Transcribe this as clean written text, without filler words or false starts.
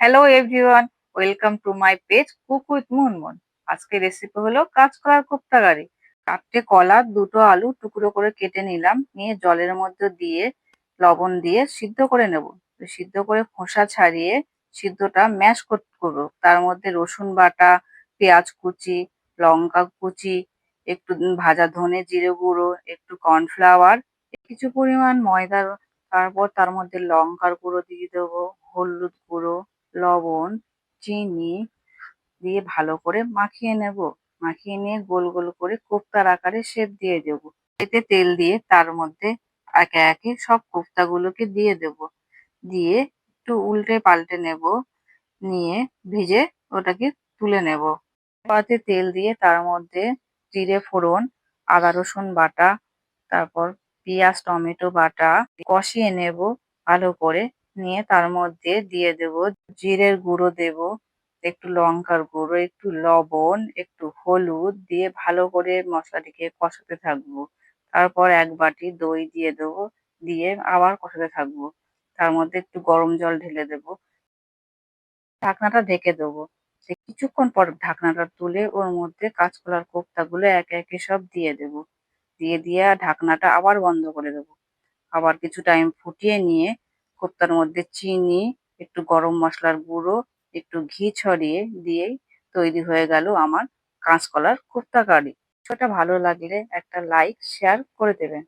Hello everyone, welcome to my page cook with Munmun. আজকে recipe হলো কাঁচকলার কোপ্তাকারি। 4টে কলা, 2টো আলু টুকরো করে কেটে নিলাম, নিয়ে জলের মধ্যে দিয়ে লবণ দিয়ে সিদ্ধ করে নেব। সিদ্ধ করে খোসা ছাড়িয়ে সিদ্ধটা ম্যাশ করবো। তার মধ্যে রসুন বাটা, পেঁয়াজ কুচি, লঙ্কা কুচি, একটু ভাজা ধনে জিরে গুঁড়ো, একটু কর্নফ্লাওয়ার, কিছু পরিমাণ ময়দা, তারপর তার মধ্যে লঙ্কার গুঁড়ো দিয়ে দেবো, হলুদ গুঁড়ো, লবণ, চিনি দিয়ে ভালো করে মাখিয়ে নেব। মাখিয়ে নিয়ে গোল গোল করে কোপ্তার আকারে শেপ দিয়ে দেব। এতে তেল দিয়ে তার মধ্যে একে একে সব কোপ্তাগুলোকে দিয়ে দেব। দিয়ে একটু উল্টে পাল্টে নেব, নিয়ে ভেজে ওটাকে তুলে নেব। কড়াতে তেল দিয়ে তার মধ্যে জিরে ফোড়ন, আদা রসুন বাটা, তারপর পেঁয়াজ টমেটো বাটা কষিয়ে নেব ভালো করে। নিয়ে তার মধ্যে দিয়ে দেব জিরের গুঁড়ো, দেব একটু লঙ্কার গুঁড়ো, একটু লবণ, একটু হলুদ দিয়ে ভালো করে মশলাটিকে কষাতে থাকবো। তারপর 1 বাটি দই দিয়ে দেবো, দিয়ে আবার কষাতে থাকবো। তার মধ্যে একটু গরম জল ঢেলে দেবো, ঢাকনাটা ঢেকে দেবো। কিছুক্ষণ পর ঢাকনাটা তুলে ওর মধ্যে কাঁচকলার কোপ্তাগুলো একে একে সব দিয়ে দেবো। দিয়ে ঢাকনাটা আবার বন্ধ করে দেবো। আবার কিছু টাইম ফুটিয়ে নিয়ে কোপ্তার মধ্যে চিনি, একটু গরম মশলার গুঁড়ো, একটু ঘি ছড়িয়ে দিয়েই তৈরি হয়ে গেল আমার কাঁচকলার কোপ্তা কারি। সেটা ভালো লাগলে একটা লাইক শেয়ার করে দেবেন।